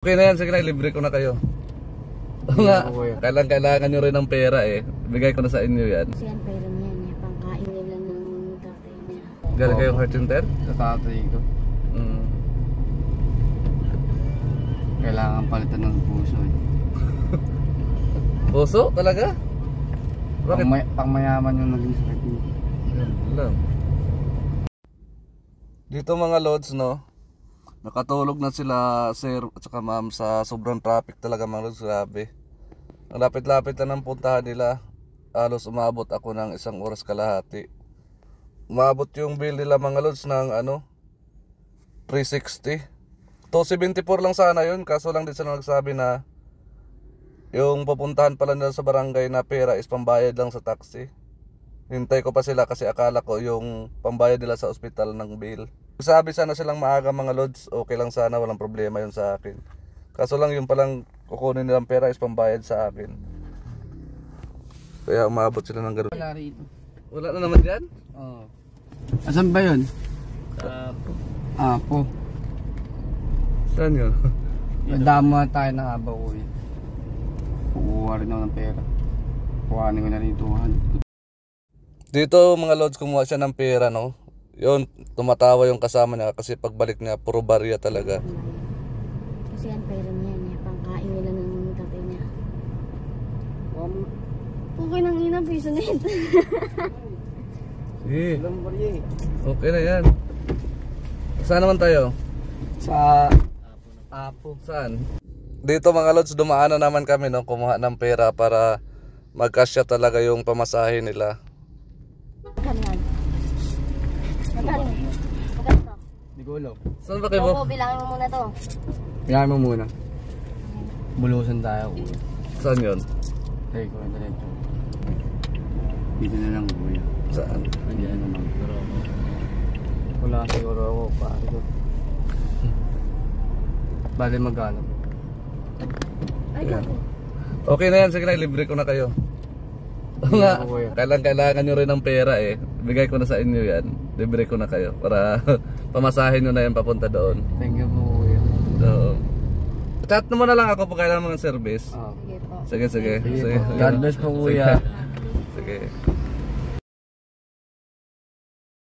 Okay na yan, sige na, libre ko na kayo. Oo nga, kailangan nyo rin ng pera eh. Bigay ko na sa inyo yan. Kasi yan, pera niya niya, pangkain nila ng tatay niya. Galing kayong heart center? Sa tatay ko. Kailangan palitan ng puso eh. Puso? Talaga? Bakit? Pangmayaman yung naging sakit niya. Alam. Dito mga lods, no? Nakatulog na sila sir at saka ma'am sa sobrang traffic talaga mga lods, grabe. Ang lapit-lapit na ng puntahan nila. Halos umabot ako ng 1 oras kalahati. Umabot yung bill nila mga lods ng 360. 274 lang sana yun, kaso lang din sila nagsabi na yung pupuntahan pala nila sa barangay na pera is pambayad lang sa taxi. Hintay ko pa sila kasi akala ko yung pambayad nila sa ospital ng bill. Sabi sana silang maaga mga lods, okay lang sana, walang problema yun sa akin. Kaso lang yung palang kukunin nilang pera is pambayad sa akin. Kaya umabot sila ng gano'n. Wala rito. Wala na naman dyan? Oo. Asan ba yun? Sa Apo. Saan yun? Madama tayo ng abaw ko eh. Kukuha rin ako ng pera. Kuhanin ko na rin 200. Dito mga lods, kumuha siya ng pera, no? Yun, tumatawa yung kasama niya kasi pagbalik niya, puro barya talaga. Kasi yan, pera niya niya, pangkain nila ng tatay niya. Okay nang ina, piso na ito. Sige. Walang barya eh. Okay na yan. Saan naman tayo? Sa Apo. Saan? Dito mga lods, dumaan na naman kami, no? Kumuha ng pera para magkasya talaga yung pamasahe nila. Ganyan. Magkano? Magkano to? Hindi ko alam. Saan ba kayo? Opo, bilangin mo muna to. Kailangan mo muna. Bulusan tayo. Saan yun? Hey, ko na rin. Dito na lang kuya. Saan? Nandiyan naman. Wala siguro ako pare ko. Bale magkano? Ay, Ayan. ako. Okay na yan, sige na, libre ko na kayo. Oo nga, kailangan nyo rin ng pera eh. Bigay ko na sa inyo yan. Libre ko na kayo para pamasahin nyo na yan papunta doon. Thank you po kuya. So, chat mo na lang ako pag kailangan mo ng service. Ah. Sige po. Sige. God bless po kuya. Sige.